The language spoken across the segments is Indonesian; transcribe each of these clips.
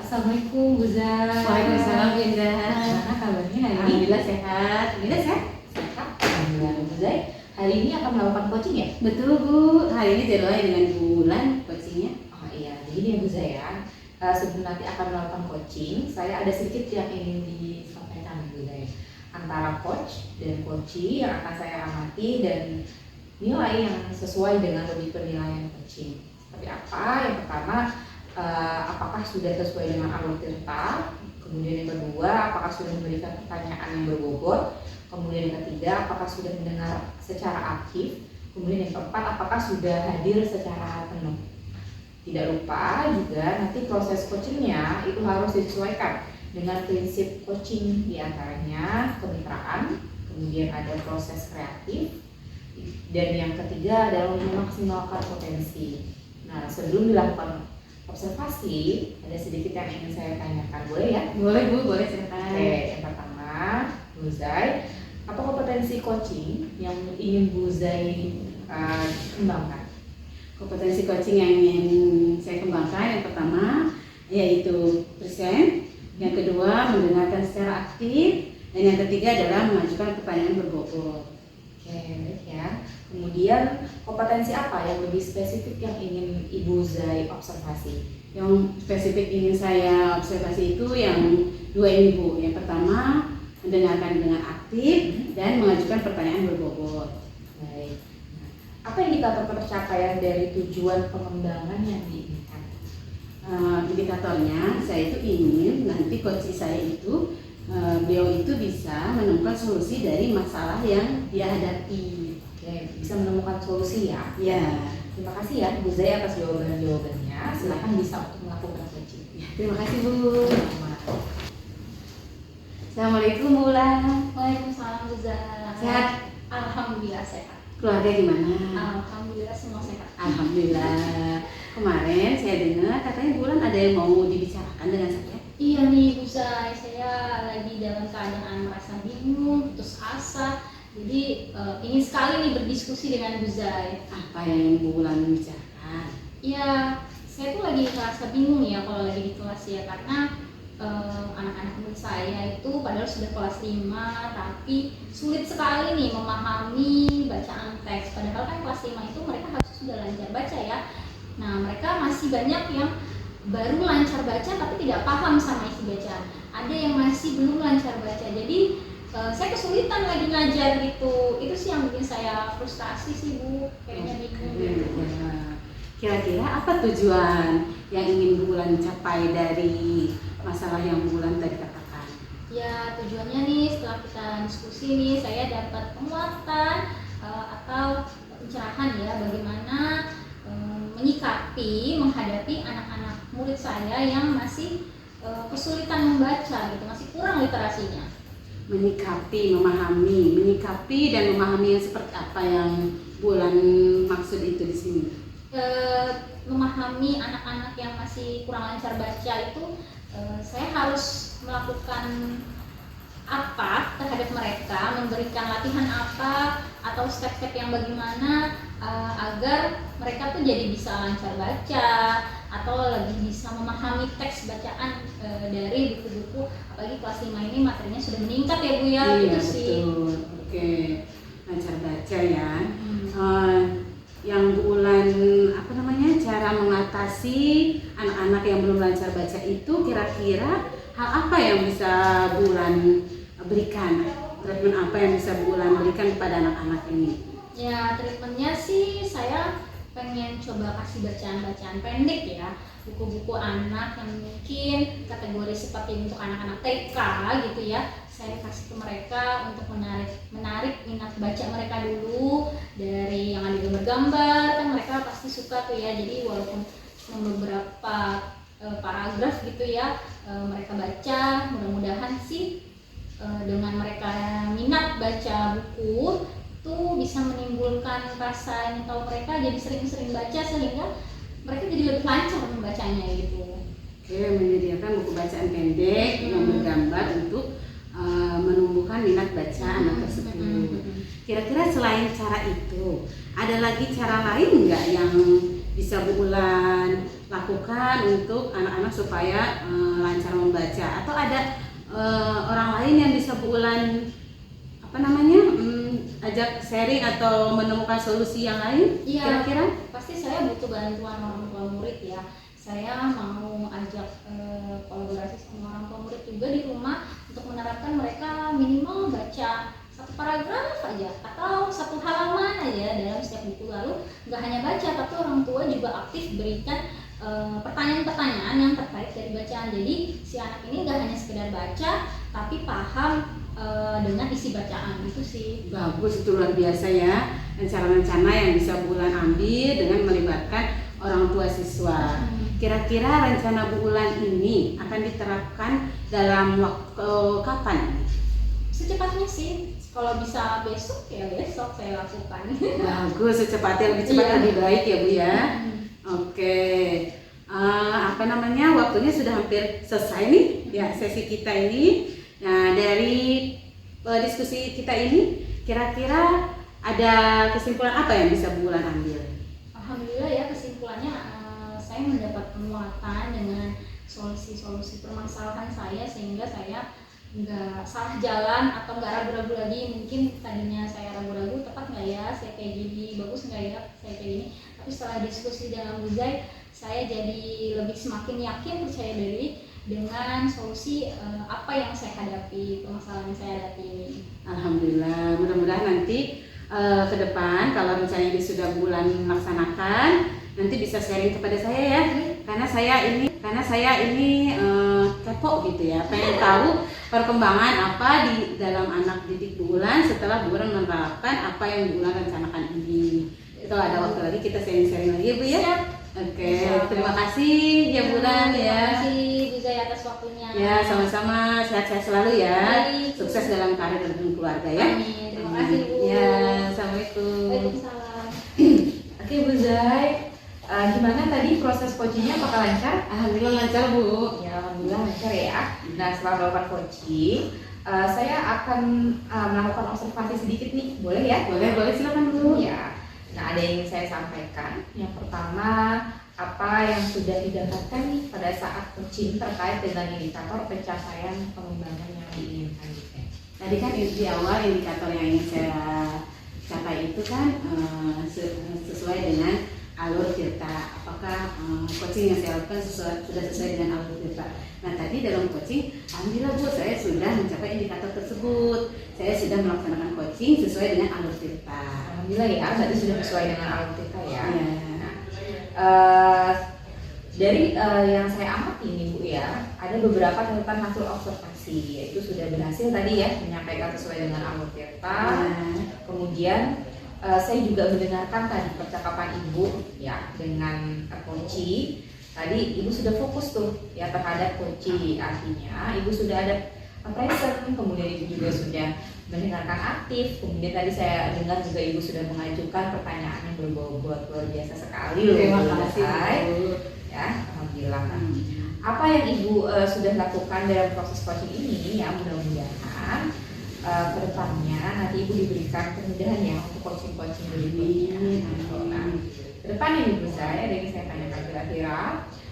Assalamualaikum Bu Zai. Waalaikumsalam Indah. Gimana kabarnya hari ini? Alhamdulillah sehat. Alhamdulillah sehat. Sehat. Alhamdulillah Bu Zai. Hari ini akan melakukan coaching ya? Betul Bu. Hari ini jadwalnya dengan Bu Wulan coachingnya. Oh iya, jadi ini Bu Zai ya. Sebelum nanti akan melakukan coaching, saya ada sedikit yang ingin disampaikan Bu Zai. Antara coach dan coachee yang akan saya amati dan nilai yang sesuai dengan lebih penilaian coaching. Seperti apa? Yang pertama, apakah sudah sesuai dengan alur cerita? Kemudian yang kedua, apakah sudah memberikan pertanyaan yang berbobot? Kemudian yang ketiga, apakah sudah mendengar secara aktif? Kemudian yang keempat, apakah sudah hadir secara penuh? Tidak lupa juga nanti proses coachingnya itu harus disesuaikan dengan prinsip coaching, diantaranya kemitraan, kemudian ada proses kreatif, dan yang ketiga adalah memaksimalkan potensi. Nah, sebelum dilakukan observasi, ada sedikit yang ingin saya tanyakan, boleh ya? Boleh Bu, boleh silakan. Oke, yang pertama, Bu Zai, apa kompetensi coaching yang ingin Bu Zai kembangkan? Kompetensi coaching yang ingin saya kembangkan yang pertama yaitu present, yang kedua mendengarkan secara aktif, dan yang ketiga adalah mengajukan pertanyaan berbobot. Oke, baik ya. Kemudian kompetensi apa yang lebih spesifik yang ingin Ibu Zai observasi? Yang spesifik ingin saya observasi itu yang dua ini Bu. Yang pertama mendengarkan dengan aktif dan mengajukan pertanyaan berbobot. Baik. Nah, apa indikator pencapaian dari tujuan pengembangan yang diinginkan? Indikatornya saya itu ingin nanti coach saya itu beliau itu bisa menemukan solusi dari masalah yang dia hadapi. Oke, bisa menemukan solusi ya? Ya. Terima kasih ya Bu Zai atas jawabannya. Silakan bisa untuk melakukan coaching. Terima kasih Bu. Selamat. Assalamualaikum Bu Wulan. Waalaikumsalam Bu Zai. Sehat? Alhamdulillah sehat. Keluarga gimana? Alhamdulillah semua sehat. Alhamdulillah. Kemarin saya dengar katanya Bu Wulan ada yang mau dibicarakan dengan saya. Iya nih Bu Zai, saya lagi dalam keadaan merasa bingung, putus asa. Jadi ingin sekali nih berdiskusi dengan Bu Zai. Apa yang Bu Wulan bicarakan? Ya, saya tuh lagi merasa bingung ya kalau lagi di kelas ya, karena anak-anak murid saya itu padahal sudah kelas 5 tapi sulit sekali nih memahami bacaan teks. Padahal kan kelas 5 itu mereka harus sudah lancar baca ya. Nah, mereka masih banyak yang baru lancar baca tapi tidak paham sama isi bacaan. Ada yang masih belum lancar baca. Jadi saya kesulitan lagi ngajar gitu. Itu sih yang bikin saya frustasi sih Bu. Kayaknya bingung. Ya. Kira-kira apa tujuan yang ingin Bu Wulan capai dari masalah yang Bu Wulan tadi katakan? Ya, tujuannya nih setelah kita diskusi nih saya dapat penguatan atau pencerahan ya bagaimana menyikapi, menghadapi anak-anak murid saya yang masih kesulitan membaca gitu, masih kurang literasinya. Menyikapi dan memahami yang seperti apa yang Bu Wulan maksud itu di sini? Memahami anak-anak yang masih kurang lancar baca itu saya harus melakukan apa terhadap mereka, memberikan latihan apa atau step-step yang bagaimana agar mereka tuh jadi bisa lancar baca atau lebih bisa memahami teks bacaan dari buku-buku, apalagi kelas 5 ini materinya sudah meningkat ya Bu ya. Iya, gitu sih. betul. Oke, lancar baca ya. Yang Bu Wulan cara mengatasi anak-anak yang belum lancar baca itu, kira-kira hal apa yang bisa Bu Wulan berikan? Treatment apa yang bisa Bu Wulan berikan kepada anak-anak ini? Ya, treatmentnya sih saya pengen coba kasih bacaan-bacaan pendek ya, buku-buku anak yang mungkin kategori seperti untuk anak-anak TK gitu ya. Saya kasih ke mereka untuk menarik minat baca mereka dulu, dari yang ada gambar-gambar kan mereka pasti suka tuh ya. Jadi walaupun cuma beberapa paragraf gitu ya, mereka baca, mudah-mudahan sih dengan mereka minat baca buku tuh bisa menimbulkan rasa ingin tahu mereka, jadi sering-sering baca sehingga mereka jadi lebih lancar membacanya gitu. Oke, menyediakan buku bacaan pendek yang bergambar untuk menumbuhkan minat baca anak tersebut. Kira-kira selain cara itu, ada lagi cara lain nggak yang bisa Bu Ulan lakukan untuk anak-anak supaya lancar membaca? Atau ada orang lain yang bisa Bu Ulan ajak sharing atau menemukan solusi yang lain? Iya, Kira-kira? pasti saya butuh bantuan orang tua murid ya. Saya mau ajak kolaborasi sama orang tua murid juga di rumah untuk menerapkan mereka minimal baca satu paragraf aja atau satu halaman aja dalam setiap buku. Lalu nggak hanya baca, tapi orang tua juga aktif berikan pertanyaan-pertanyaan yang terkait dari bacaan. Jadi si anak ini nggak hanya sekedar baca, tapi paham dengan isi bacaan. Itu sih. Bagus, itu luar biasa ya, rencana-rencana yang bisa Bu Ulan ambil dengan melibatkan orang tua siswa. Kira-kira rencana Bu Ulan ini akan diterapkan dalam waktu kapan? Secepatnya sih, kalau bisa besok ya besok saya lakukan. Bagus, secepatnya, lebih cepat Iya. lebih baik ya Bu ya. Oke, waktunya sudah hampir selesai nih ya sesi kita ini. Nah, dari diskusi kita ini kira-kira ada kesimpulan apa yang bisa Bu Ulan ambil? Alhamdulillah ya, kesimpulannya saya mendapat penguatan dengan solusi-solusi permasalahan saya, sehingga saya nggak salah jalan atau nggak ragu-ragu lagi. Mungkin tadinya saya ragu-ragu, tepat nggak ya saya kayak gini, bagus nggak ya saya kayak gini. Tapi setelah diskusi dengan Bu Zai, saya jadi lebih semakin yakin, percaya diri dengan solusi apa yang saya hadapi, permasalahan yang saya hadapi ini. Alhamdulillah, mudah-mudahan nanti ke depan kalau misalnya ini sudah bulan melaksanakan, nanti bisa sharing kepada saya ya, karena saya ini kepo gitu ya, pengen tahu perkembangan apa di dalam anak didik Bu Ulan setelah Bu Ulan menerapkan apa yang Bu Ulan rencanakan ini. Kalau ada waktu lagi kita sharing-sharing lagi ya Bu ya. Siap. Oke, terima kasih ya Bu Ulan ya. Terima kasih Bu Zai atas waktunya. Ya, sama-sama, sehat-sehat selalu ya. Baik. Sukses dalam karir dan keluarga ya. Amin. Terima kasih Bu. Ya, assalamualaikum. Waalaikumsalam. Oke Bu Zai, gimana tadi proses coachingnya, apakah lancar? Alhamdulillah lancar Bu. Ya, alhamdulillah lancar ya. Nah, setelah melakukan coaching, saya akan melakukan observasi sedikit nih, boleh ya? Boleh silakan Bu. Ya. Nah, ada yang ingin saya sampaikan. Yang pertama, apa yang sudah didapatkan nih pada saat coaching terkait dengan indikator pencapaian pengembangan yang diinginkan. Tadi kan di awal indikator yang ingin saya capai itu kan sesuai dengan alur tirta. Apakah coaching yang saya lakukan sudah sesuai dengan alur tirta? Nah, tadi dalam coaching, alhamdulillah Bu, saya sudah mencapai indikator tersebut. Saya sudah melaksanakan coaching sesuai dengan alur tirta. Alhamdulillah ya, berarti sudah sesuai dengan alur kita ya. Ya. Dari yang saya amati nih Bu ya, ada beberapa catatan hasil observasi, yaitu sudah berhasil tadi ya menyampaikan sesuai dengan alur tirta. Kemudian saya juga mendengarkan tadi percakapan Ibu ya dengan coaching. Tadi Ibu sudah fokus tuh ya terhadap coaching, artinya Ibu sudah ada present, kemudian Ibu juga sudah mendengarkan aktif. Kemudian tadi saya dengar juga Ibu sudah mengajukan pertanyaan yang berbobot, luar biasa sekali loh. Terima kasih Bu. Ya, alhamdulillah. Apa yang Ibu sudah lakukan dalam proses coaching ini ya, mudah-mudahan kedepannya nanti Ibu diberikan kemudahan ya untuk coaching-coaching berikutnya. Nah, kedepannya nih Bu Zai, ada yang saya tanyakan, kira-kira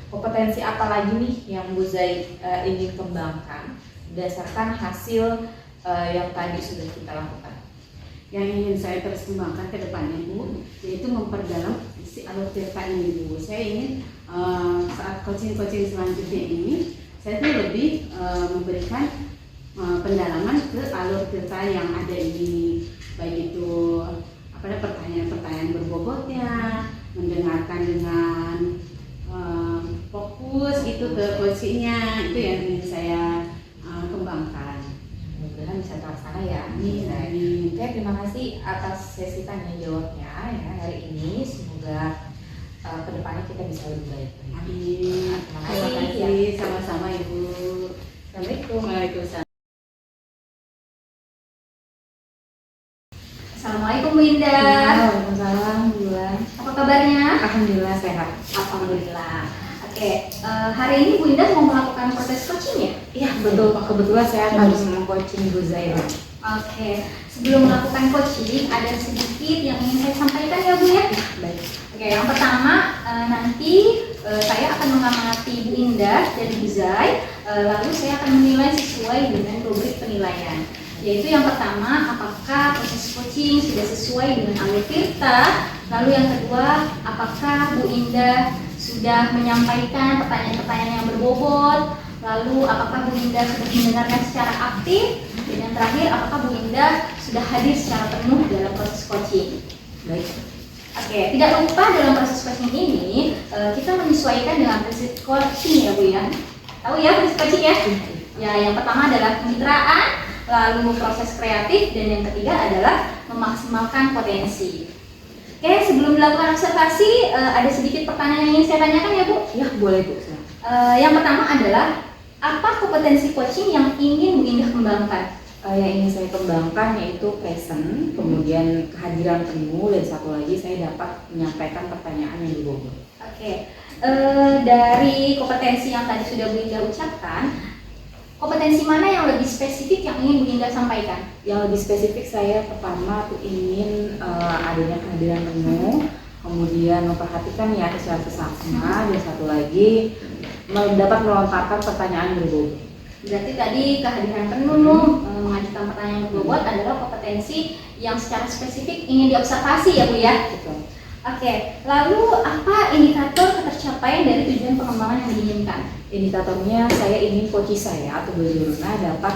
kompetensi apa lagi nih yang Bu Zai ingin kembangkan berdasarkan hasil yang tadi sudah kita lakukan? Yang ingin saya terus kembangkan ke depannya Bu, yaitu memperdalam si alur tirta ini Bu. Saya ingin saat coaching-coaching selanjutnya ini, saya tuh lebih memberikan pendalaman ke alur tirta yang ada ini, baik itu pertanyaan-pertanyaan berbobotnya, mendengarkan dengan fokus gitu ke coachingnya, itu yang ingin saya kembangkan. Mudah-mudahan bisa terlaksana ya. Amin. Oke, terima kasih atas sesi tanya jawabnya ya hari ini. Semoga kedepannya kita bisa lebih baik. Amin. Terima kasih. Sama-sama Ibu. Assalamualaikum. Waalaikumsalam. Assalamualaikum Bu Indah. Waalaikumsalam Bu Ulan. Apa kabarnya? Alhamdulillah sehat. Alhamdulillah. Oke, hari ini Bu Indah mau melakukan proses coaching ya? Iya betul Pak. Kebetulan saya harus coaching Bu Zai. Oke, sebelum melakukan coaching ada sedikit yang ingin saya sampaikan ya Bu ya. Baik. Oke, yang pertama nanti saya akan mengamati Bu Indah dan Bu Zai, lalu saya akan menilai sesuai dengan rubrik penilaian. Yaitu yang pertama, apakah proses coaching sudah sesuai dengan alur Tirta. Lalu yang kedua, apakah Bu Indah sudah menyampaikan pertanyaan-pertanyaan yang berbobot. Lalu apakah Bu Indah sudah mendengarkan secara aktif. Dan yang terakhir, apakah Bu Indah sudah hadir secara penuh dalam proses coaching. Baik. Oke, tidak lupa dalam proses coaching ini kita menyesuaikan dengan prinsip coaching ya Bu ya. Tahu ya prinsip coaching ya? Ya, yang pertama adalah kemitraan, lalu proses kreatif, dan yang ketiga adalah memaksimalkan potensi. Oke, sebelum dilakukan observasi, ada sedikit pertanyaan yang ingin saya tanyakan ya Bu. Ya, boleh Bu. Yang pertama adalah, apa kompetensi coaching yang ingin Bu Indah kembangkan? Yang ingin saya kembangkan yaitu passion, kemudian kehadiran penuh, dan satu lagi saya dapat menyampaikan pertanyaan yang berbobot. Oke, dari kompetensi yang tadi sudah Bu Indah ucapkan, kompetensi mana yang lebih spesifik yang ingin Bu Indah sampaikan? Yang lebih spesifik saya pertama tuh ingin adanya kehadiran penuh, kemudian memperhatikan ya secara sesama, dan satu lagi dapat melontarkan pertanyaan berbobot. Berarti tadi kehadiran penuh, mengajukan pertanyaan yang berbobot adalah kompetensi yang secara spesifik ingin diobservasi ya Bu ya? Betul. Oke, lalu apa indikator ketercapaian dari tujuan pengembangan yang diinginkan? Indikatornya saya ingin coach saya atau Bu Zurna dapat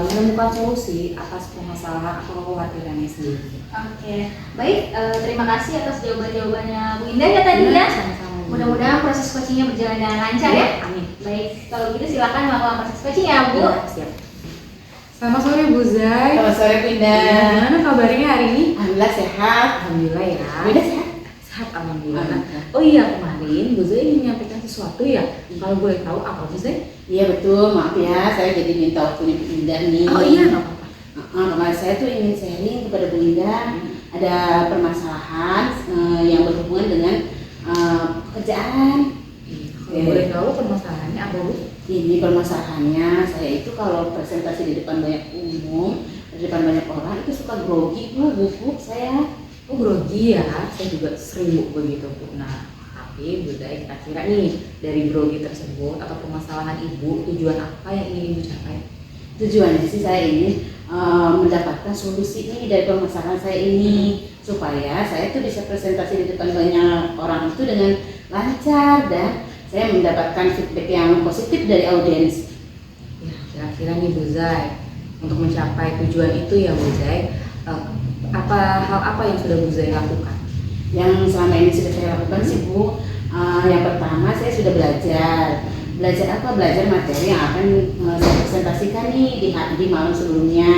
menemukan solusi atas permasalahan atau kekhawatirannya sendiri. Oke, baik, terima kasih atas jawaban-jawabannya Bu Indah ya tadi ya. Sama-sama. Mudah-mudahan proses coachingnya berjalan dengan lancar ya. Amin. Baik, kalau gitu silakan melakukan proses coaching ya Bu. Ya, siap. Selamat sore Bu Zai. Selamat sore Bu Indah. Gimana kabarnya hari ini? Alhamdulillah sehat. Alhamdulillah ya. Bu Indah sehat? Sehat alhamdulillah. Alhamdulillah. Oh iya, kemarin Bu Zai ingin menyampaikan sesuatu ya. Kalau boleh tahu apa Bu Zai? Iya betul, maaf ya, saya jadi minta waktunya Bu Indah nih. Oh iya, nggak apa-apa. Kemarin saya tuh ingin sharing kepada Bu Indah ada permasalahan yang berhubungan dengan pekerjaan. Kalau boleh tahu permasalahannya apa Bu? Ini permasalahannya, saya itu kalau presentasi di depan banyak umum, di depan banyak orang itu suka grogi Bu, gugup saya. Oh grogi ya, saya juga sering Bu begitu Bu. Nah, tapi Bu Zai kira-kira nih dari grogi tersebut atau permasalahan Ibu, tujuan apa yang ingin Ibu capai? Tujuannya sih saya ingin mendapatkan solusi nih dari permasalahan saya ini, supaya saya tuh bisa presentasi di depan banyak orang itu dengan lancar dan saya mendapatkan feedback yang positif dari audiens. Ya, kira-kira nih Bu Zai, untuk mencapai tujuan itu ya Bu Zai, hal apa yang sudah Bu Zai lakukan? Yang selama ini sudah saya lakukan sih Bu, yang pertama saya sudah belajar apa? Belajar materi yang akan saya presentasikan nih di malam sebelumnya.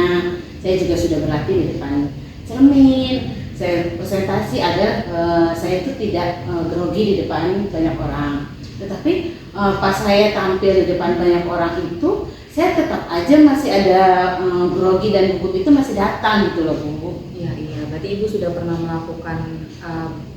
Saya juga sudah berlatih di depan cermin. Saya presentasi agar saya itu tidak grogi di depan banyak orang. Tetapi pas saya tampil di depan banyak orang itu, saya tetap aja masih ada grogi dan gugup itu masih datang gitu loh Bu. Iya, berarti Ibu sudah pernah melakukan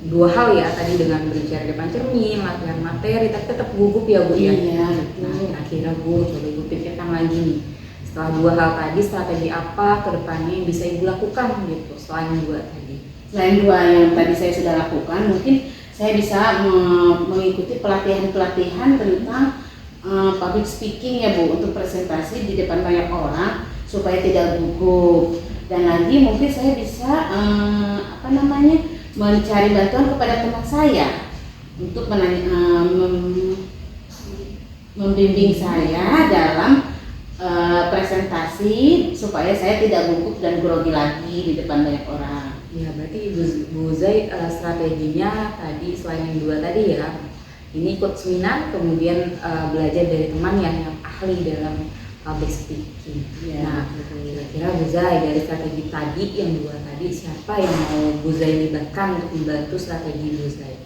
dua hal ya, tadi dengan berbicara di depan cermin, latihan materi, tapi tetap gugup ya Bu ya? Iya, Nah, betul. kira-kira Bu, coba Ibu pikirkan lagi nih, setelah dua hal tadi, strategi apa ke depannya yang bisa Ibu lakukan gitu, selain yang dua tadi? Selain dua yang tadi saya sudah lakukan, mungkin saya bisa mengikuti pelatihan-pelatihan tentang public speaking ya Bu, untuk presentasi di depan banyak orang supaya tidak gugup. Dan lagi mungkin saya bisa mencari bantuan kepada teman saya untuk membimbing saya dalam presentasi supaya saya tidak gugup dan grogi lagi di depan banyak orang. Ya, berarti Bu Zai strateginya tadi selain yang dua tadi ya, ini ikut seminar, kemudian belajar dari teman yang ahli dalam public speaking. Ya, Nah, kira-kira Bu Zai dari strategi tadi yang dua tadi, siapa yang mau Bu Zai libatkan untuk membantu strategi Bu Zai?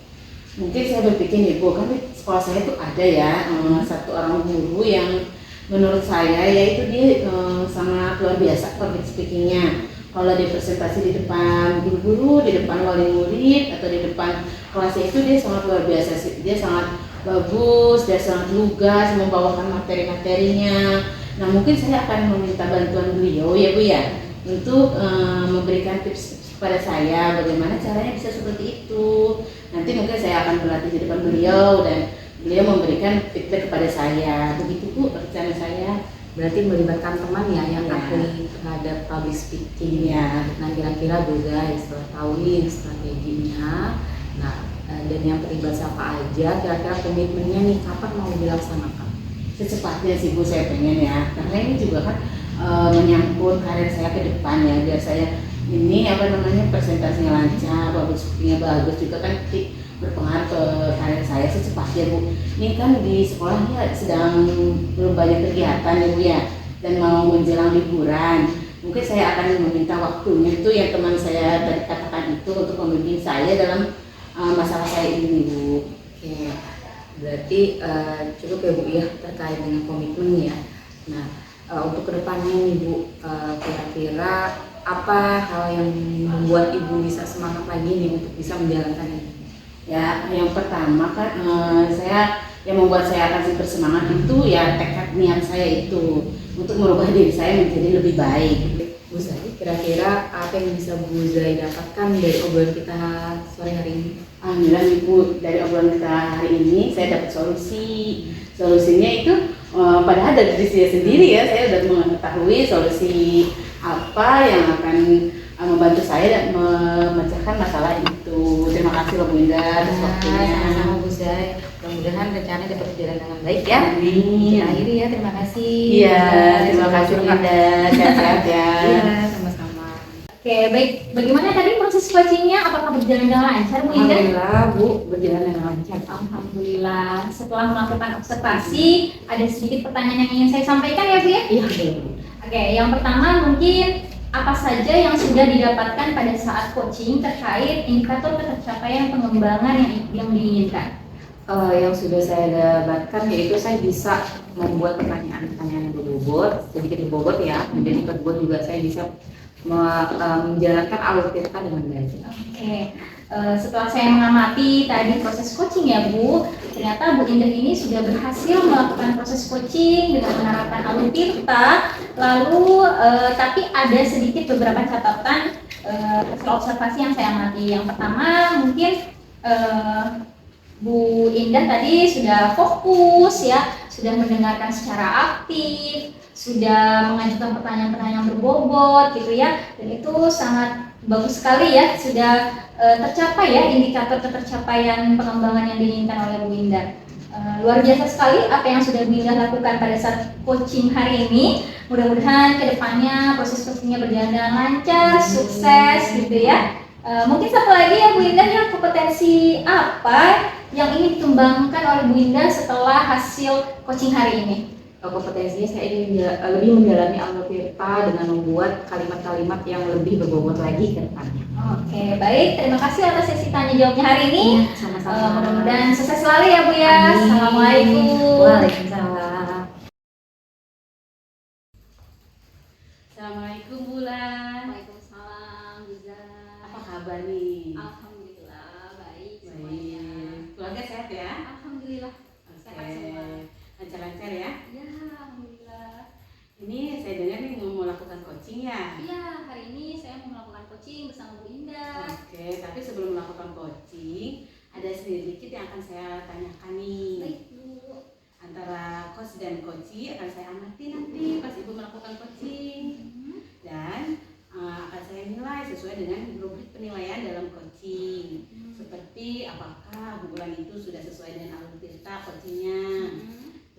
Mungkin saya berpikir nih Bu, kan di sekolah saya tuh ada ya satu orang guru yang menurut saya yaitu dia sangat luar biasa public speakingnya. Kalau dia presentasi di depan guru-guru, di depan wali murid, atau di depan kelasnya itu dia sangat luar biasa sih. Dia sangat bagus, dia sangat lugas membawakan materi-materinya. Nah mungkin saya akan meminta bantuan beliau ya Bu ya untuk memberikan tips kepada saya bagaimana caranya bisa seperti itu. Nanti mungkin saya akan berlatih di depan beliau dan beliau memberikan feedback kepada saya. Begitu Bu rencana saya. Berarti melibatkan teman ya yang Ya. ahli terhadap public speaking. Ya. Nah kira-kira Bu Zai setelah tahu nih strateginya, nah dan yang terlibat siapa aja, kira-kira komitmennya nih kapan mau dilaksanakan? Secepatnya sih Bu saya pengen ya, karena ini juga kan menyangkut karir saya ke depan ya, biar saya ini presentasinya lancar, bagus speakingnya bagus juga kan berpengaruh ke karir saya secepatnya Bu. Ini kan di sekolah ya sedang belum banyak kegiatan ya Bu ya, dan mau menjelang liburan. Mungkin saya akan meminta waktunya itu yang teman saya tadi katakan itu untuk membimbing saya dalam masalah saya ini Bu. Oke, berarti cukup ya Bu ya terkait dengan komitmen ya. Nah untuk kedepannya nih Bu, kira-kira apa hal yang membuat Ibu bisa semangat lagi nih untuk bisa menjalankan ini? Ya, yang pertama kan yang membuat saya akan bersemangat itu ya tekad niat saya itu untuk merubah diri saya menjadi lebih baik. Bu Zai, kira-kira apa yang bisa Bu Zai dapatkan dari obrolan kita sore hari ini? Alhamdulillah Ibu, dari obrolan kita hari ini saya dapat solusi. Solusinya itu padahal dari diri saya sendiri ya, saya sudah mengetahui solusi apa yang akan membantu saya dan memecahkan masalah itu. Terima kasih Bu Indah atas waktunya. Sama-sama Bu Zai. Mudah-mudahan rencana dapat berjalan dengan baik ya. Amin. Kita akhiri ya, terima kasih. Iya, terima kasih Bu Indah. Sehat-sehat ya. Iya, sama-sama. Oke, baik. Bagaimana tadi proses coachingnya? Apakah berjalan dengan lancar, Bu Indah? Alhamdulillah Bu, berjalan dengan lancar. Alhamdulillah. Setelah melakukan observasi, ada sedikit pertanyaan yang ingin saya sampaikan ya Bu ya? Iya, Bu. Oke, yang pertama mungkin apa saja yang sudah didapatkan pada saat coaching terkait indikator tercapaian pengembangan yang diinginkan? Yang sudah saya dapatkan yaitu saya bisa membuat pertanyaan-pertanyaan yang berbobot, sedikit berbobot ya, menjadi berbobot juga saya bisa menjalankan alur cerita dengan baik. Oke, setelah saya mengamati tadi proses coaching ya Bu, ternyata Bu Indah ini sudah berhasil melakukan proses coaching dengan menerapkan alur tirta. Lalu, tapi ada sedikit beberapa catatan hasil observasi yang saya amati. Yang pertama mungkin Bu Indah tadi sudah fokus ya, sudah mendengarkan secara aktif, sudah mengajukan pertanyaan-pertanyaan berbobot gitu ya, dan itu sangat bagus sekali ya, sudah tercapai ya indikator ketercapaian pengembangan yang diinginkan oleh Bu Indah. Luar biasa sekali apa yang sudah Bu Indah lakukan pada saat coaching hari ini. Mudah-mudahan kedepannya proses coachingnya berjalan dengan lancar, sukses gitu ya. Mungkin satu lagi ya Bu Indah, ya kompetensi apa yang ingin dikembangkan oleh Bu Indah setelah hasil coaching hari ini? Kompetensinya saya ingin lebih mendalami alur tirta dengan membuat kalimat-kalimat yang lebih berbobot lagi ke depannya. Oke, baik. Terima kasih atas sesi tanya jawabnya hari ini. Sama-sama. Mudah-mudahan sukses selalu ya Bu ya. Amin. Assalamualaikum. Waalaikumsalam. Assalamualaikum Bulan. Waalaikumsalam, Biza. Apa kabar nih? Alhamdulillah, baik semuanya. Baik. Keluarga sehat ya? Alhamdulillah, sehat semua. Lancar-lancar ya? Ya, alhamdulillah. Ini saya dengar nih mau melakukan coaching ya? Iya, hari ini saya mau melakukan coaching bersama Bu Indah. Oke, tapi sebelum melakukan coaching, ada sedikit yang akan saya tanyakan nih. Baik, Bu. Antara coach dan coachee akan saya amati nanti pas Ibu melakukan coaching. Dan akan saya nilai sesuai dengan rubrik penilaian dalam coaching. Seperti apakah Bu Bulan itu sudah sesuai dengan alur tirta coachingnya.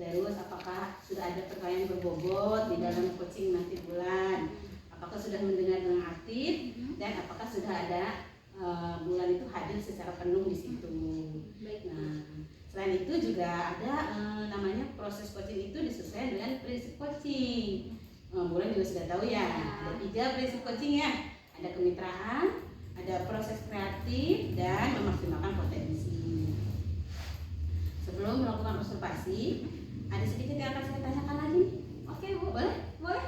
Terus apakah sudah ada pertanyaan berbobot di dalam coaching nanti Bulan. Apakah sudah mendengar dengan aktif dan apakah sudah ada Bulan itu hadir secara penuh di situ. Baik. Nah, selain itu juga ada namanya proses coaching itu disesuaikan dengan prinsip coaching. Bulan juga sudah tahu ya, ada 3 prinsip coaching ya. Ada kemitraan, ada proses kreatif, dan memaksimalkan potensi. Sebelum melakukan observasi, ada sedikit yang akan saya tanyakan lagi. Oke, Bu. Boleh? Boleh.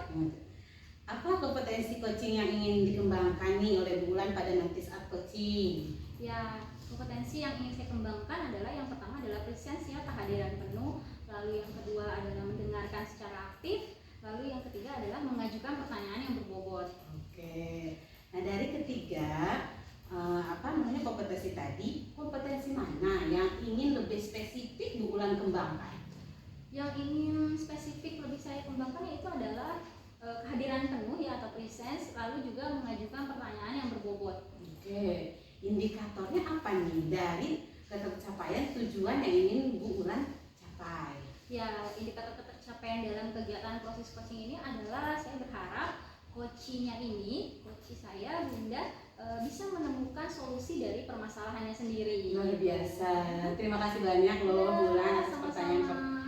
Apa kompetensi coaching yang ingin dikembangkan nih oleh Bulan pada nanti saat coaching? Ya, kompetensi yang ingin saya kembangkan adalah yang pertama adalah presence ya, kehadiran penuh. Lalu yang kedua adalah mendengarkan secara aktif. Lalu Lalu yang ketiga adalah mengajukan pertanyaan yang berbobot. Oke. Nah, dari ketiga kompetensi tadi, kompetensi mana yang ingin lebih spesifik Bu Ulan kembangkan? Yang ingin spesifik lebih saya kembangkan yaitu adalah kehadiran penuh ya atau presence, lalu juga mengajukan pertanyaan yang berbobot. Oke. Indikatornya apa nih dari ketercapaian tujuan yang ingin Bu Ulan capai? Ya, indikator ketercapaian dalam kegiatan proses coaching ini adalah saya berharap coaching saya Bunda bisa menemukan solusi dari permasalahannya sendiri. Luar biasa. Terima kasih banyak loh Bu Ulan atas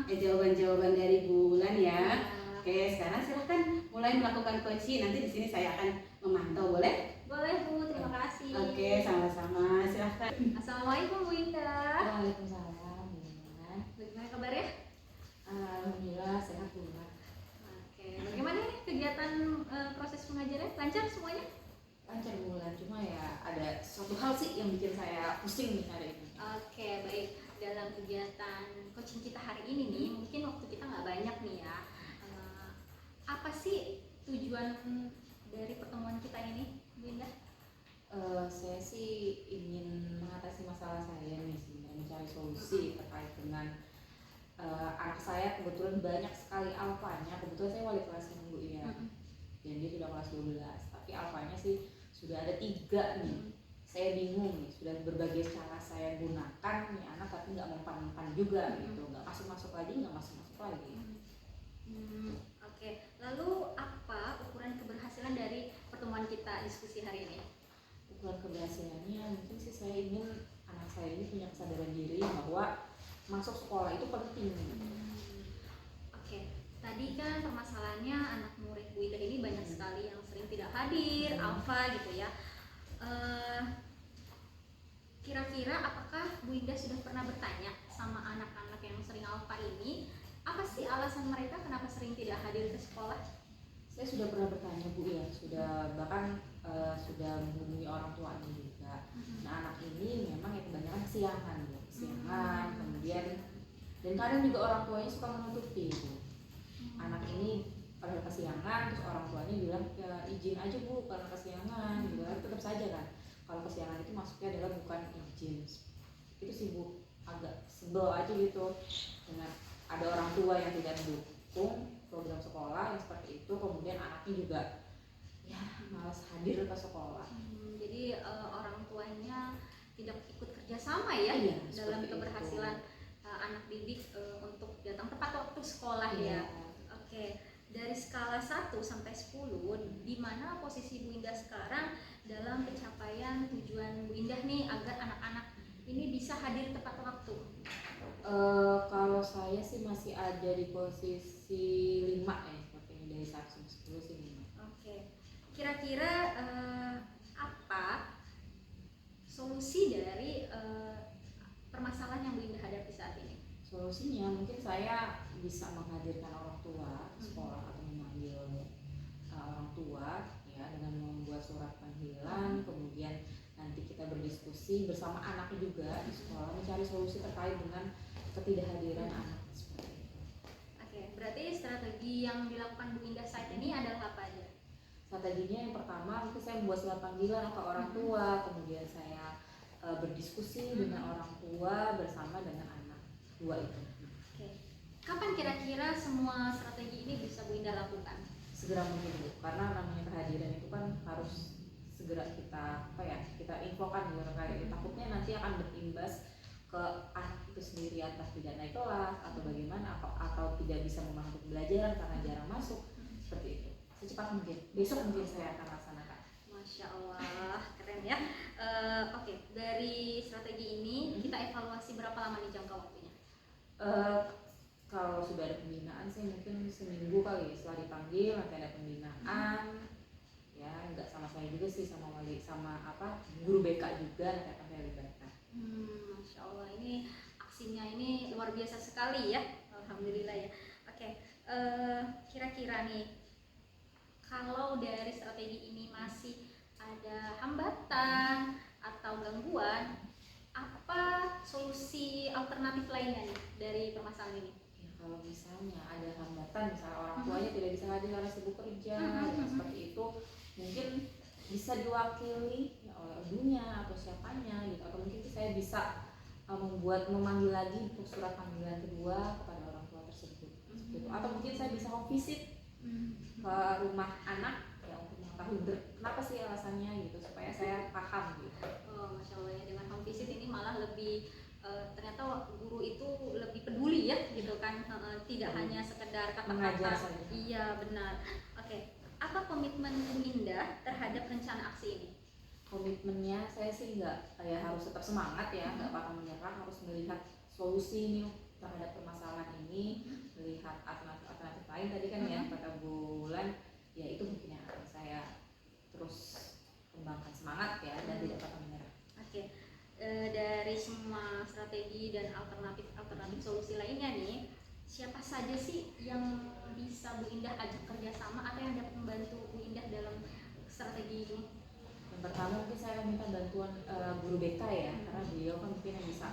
jawaban-jawaban dari Bu Ulan ya. Oke, sekarang silahkan mulai melakukan coaching. Nanti di sini saya akan memantau, boleh? Boleh Bu, terima kasih. Oke, sama-sama. Silahkan. Assalamualaikum Bu Indah. Waalaikumsalam. Gimana? Bagaimana kabarnya? Alhamdulillah sehat Bu. Oke, bagaimana nih kegiatan proses pengajarannya? Lancar semuanya? Lancar bulan, cuma ya ada suatu hal sih yang bikin saya pusing nih hari ini. Oke, baik. Dalam kegiatan coaching kita hari ini nih, mungkin waktu kita nggak banyak nih ya. Apa sih tujuan dari pertemuan kita ini, Bu Indah? Saya sih ingin mengatasi masalah saya nih sebenarnya, mencari solusi terkait dengan anak saya. Kebetulan banyak sekali alfanya. Kebetulan saya wali kelas Bu ya, dan dia sudah kelas 12, tapi alfanya sih sudah ada 3 nih. Saya bingung nih, sudah berbagai cara saya gunakan nih anak, tapi nggak mempan-mempan juga gitu, nggak masuk lagi, nggak masuk lagi. Oke. Lalu apa ukuran keberhasilan dari pertemuan kita diskusi hari ini? Ukuran keberhasilannya mungkin sih saya ingin anak saya ini punya kesadaran diri bahwa masuk sekolah itu penting. Oke. Tadi kan permasalahannya anak murid Bu Indah ini banyak sekali yang sering tidak hadir, alfa gitu ya. Kira-kira apakah Bu Indah sudah pernah bertanya sama anak-anak yang sering alfa ini, apa sih alasan mereka kenapa sering tidak hadir ke sekolah? Saya sudah pernah bertanya Bu ya, bahkan sudah menghubungi orang tuanya juga. Nah anak ini memang yang kebanyakan kesiangan, kemudian dan kadang juga orang tuanya suka menutupi Bu. Anak ini pada kesiangan, terus orang tuanya bilang ya izin aja Bu karena kesiangan, gitu. Tapi tetap saja kan, kalau kesiangan itu masuknya adalah bukan izin. Itu sih Bu, agak sebel aja gitu dengan ada orang tua yang tidak mendukung program sekolah yang seperti itu, kemudian anaknya juga ya malas hadir ke sekolah. Jadi orang tuanya tidak ikut kerjasama ya, dalam keberhasilan anak didik untuk datang tepat waktu sekolah ya. Oke, dari skala 1 sampai 10, di mana posisi Bu Indah sekarang dalam pencapaian tujuan Bu Indah nih agar anak-anak ini bisa hadir tepat waktu? Kalau saya sih masih ada di posisi 5 ya, seperti ini, dari 1 sampai 10 sih 5. Oke. Kira-kira apa solusi dari permasalahan yang Bu Indah hadapi saat ini? Solusinya mungkin saya bisa menghadirkan orang tua ke sekolah atau memanggil orang tua ya dengan membuat surat panggilan, kemudian nanti kita berdiskusi bersama anaknya juga di sekolah mencari solusi terkait dengan ketidakhadiran anak seperti itu. Oke, berarti strategi yang dilakukan Bu Indah saat ini adalah apa aja? Strateginya yang pertama mungkin saya membuat surat panggilan ke orang tua, kemudian saya berdiskusi dengan orang tua bersama dengan anak. 2 itu. Oke. Kapan kira-kira semua strategi ini bisa Bu Indah lakukan? Segera mungkin Bu, karena namanya kehadiran itu kan harus segera kita kita infokan gitu, kayak takutnya nanti akan berimbas ke anak itu sendiri, entah tidak naik kelas atau bagaimana, atau tidak bisa memahami pembelajaran karena jarang masuk, seperti itu. Secepat mungkin, besok mungkin saya akan laksanakan. Masya Allah, keren ya. Oke, dari strategi ini kita evaluasi berapa lama nih jangka waktunya? Kalau sudah ada pembinaan sih mungkin seminggu kali ya, setelah dipanggil nanti ada pembinaan. Ya nggak sama saya juga sih, sama guru BK juga nanti akan saya libatkan. Masya Allah, ini aksinya ini luar biasa sekali ya. Alhamdulillah ya. Oke, kira-kira nih kalau dari strategi ini masih ada hambatan atau gangguan, apa solusi alternatif lainnya nih dari permasalahan ini? Ya, kalau misalnya ada hambatan, misalnya orang tuanya tidak bisa hadir karena sibuk kerja, seperti itu mungkin bisa diwakili ya, oleh ibunya atau siapanya gitu, atau mungkin saya bisa memanggil lagi untuk surat panggilan kedua kepada orang tua tersebut gitu. Atau mungkin saya bisa home visit ke rumah anak ya untuk mengetahui kenapa sih alasannya gitu, supaya saya paham gitu. Oh, Masya Allah ya, dengan home visit ini malah lebih ternyata guru itu lebih peduli ya gitu kan, tidak hanya sekedar Mengajar kata-kata. saja. Iya benar. Oke, apa komitmen Bu Indah terhadap rencana aksi ini? Komitmennya saya sih nggak kayak harus tetap semangat ya, nggak pantang menyerah, harus melihat solusi nih terhadap permasalahan ini, melihat alternatif lain tadi kan ya kata Bulan, ya itu mungkin yang akan saya terus kembangkan semangat ya dan tidak pantang menyerah. Oke, dari semua strategi dan alternatif solusi lainnya nih, siapa saja sih yang bisa Bu Indah ajak kerjasama atau yang dapat membantu Bu Indah dalam strategi ini? Yang pertama mungkin saya akan minta bantuan guru BK ya, karena beliau kan mungkin yang bisa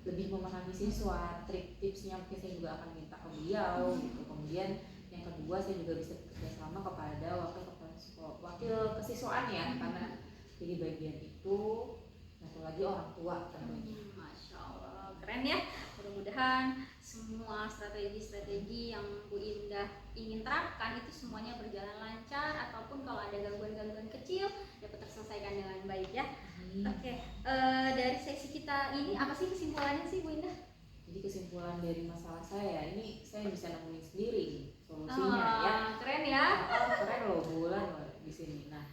lebih memahami siswa, trik tipsnya mungkin saya juga akan minta ke beliau gitu. Kemudian yang kedua saya juga bisa bekerja sama kepada wakil kesiswaan ya, karena jadi bagian itu, satu lagi orang tua tentunya. Masya Allah, keren ya. Mudah-mudahan semua strategi-strategi yang Bu Indah ingin terapkan itu semuanya berjalan lancar, ataupun kalau ada gangguan-gangguan kecil dapat terselesaikan dengan baik ya. Oke, dari sesi kita ini apa sih kesimpulannya sih Bu Indah? Jadi kesimpulan dari masalah saya ini saya bisa nemuin sendiri solusinya ya. Keren ya. Keren loh Bulan loh di sini. Nah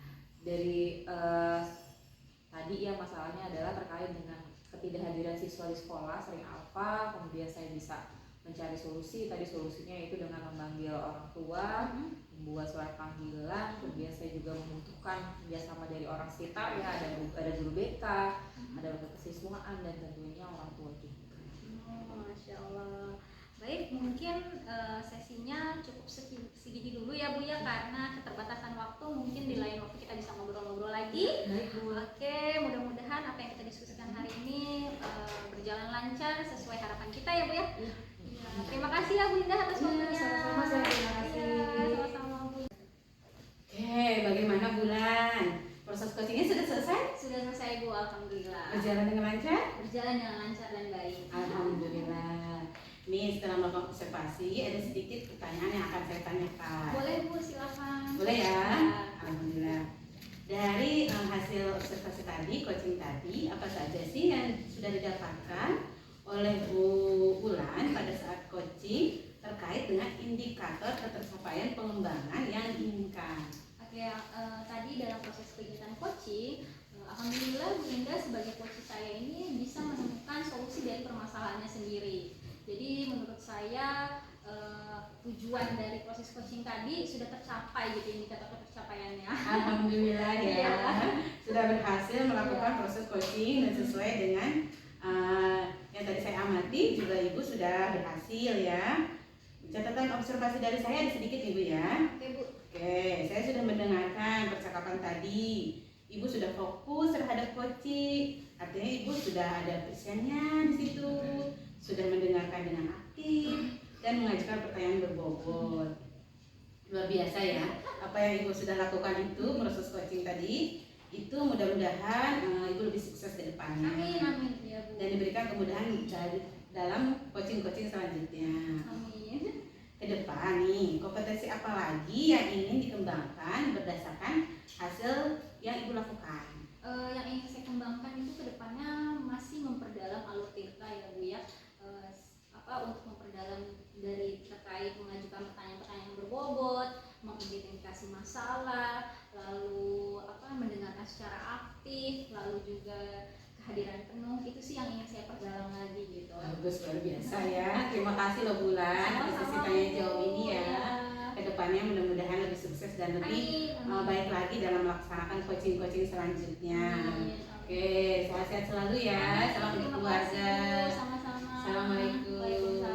dari tadi ya masalahnya adalah terkait dengan ketidakhadiran siswa di sekolah sering apa, kemudian saya bisa mencari solusi. Tadi solusinya itu dengan memanggil orang tua, membuat surat panggilan, kemudian saya juga membutuhkan kerjasama dari orang sekitar ya, ada guru BK, ada wakil kesiswaan dan tentunya orang tua juga. Masya Allah. Baik, mungkin sesinya cukup segini dulu ya Bu ya, karena keterbatasan waktu. Mungkin di lain waktu kita bisa ngobrol-ngobrol lagi. Baik Bu. Oke, mudah-mudahan apa yang kita diskusikan hari ini berjalan lancar sesuai harapan kita ya Bu ya. Iya. Ya, terima kasih ya Bu Indah atas waktunya. Sama-sama, saya terima kasih. Iya, sama-sama Bu. Oke, bagaimana Bulan? Proses coachingnya sudah selesai? Sudah selesai Bu, alhamdulillah. Berjalan dengan lancar? Berjalan dengan lancar dan baik. Alhamdulillah. Nih setelah melakukan observasi ada sedikit pertanyaan yang akan saya tanyakan. Boleh Bu, silakan. Boleh ya? Alhamdulillah. Dari hasil observasi tadi, coaching tadi, apa saja sih yang sudah didapatkan oleh Bu Bulan pada saat coaching terkait dengan indikator ketercapaian pengembangan yang diinginkan? Oke, tadi dalam proses kegiatan coaching, alhamdulillah Bu Indah sebagai coach saya ini bisa menemukan solusi dari permasalahannya sendiri. Jadi menurut saya tujuan dari proses coaching tadi sudah tercapai gitu, indikator ketercapaiannya. Alhamdulillah ya, Iya. sudah berhasil melakukan proses coaching dan sesuai dengan yang tadi saya amati juga Ibu sudah berhasil ya. Catatan observasi dari saya ada sedikit Ibu ya. Oke Bu. Oke, saya sudah mendengarkan percakapan tadi. Ibu sudah fokus terhadap coaching, artinya Ibu sudah ada pasiennya di situ, sudah mendengarkan dengan aktif dan mengajukan pertanyaan berbobot. Luar biasa ya, apa yang Ibu sudah lakukan itu proses coaching tadi, itu mudah-mudahan Ibu lebih sukses ke depannya. Amin, amin ya Bu. Dan diberikan kemudahan dalam coaching-coaching selanjutnya. Amin. Ke depan nih, kompetensi apa lagi yang ingin dikembangkan berdasarkan hasil yang Ibu lakukan? Yang ingin saya kembangkan itu kedepannya masih memperdalam alur tirta ya Bu ya. Untuk memperdalam dari terkait mengajukan pertanyaan-pertanyaan berbobot, mengidentifikasi masalah, lalu mendengarkan secara aktif, lalu juga kehadiran penuh, itu sih yang ingin saya perdalam lagi gitu. Bagus, luar biasa ya. Terima kasih loh Bulan atas sesi tanya jawab ini ya. Kedepannya mudah-mudahan lebih sukses dan lebih baik lagi dalam melaksanakan coaching-coaching selanjutnya. Oke, sehat-sehat selalu ya. Salam untuk keluarga. Sama-sama. Assalamualaikum. Waalaikumsalam.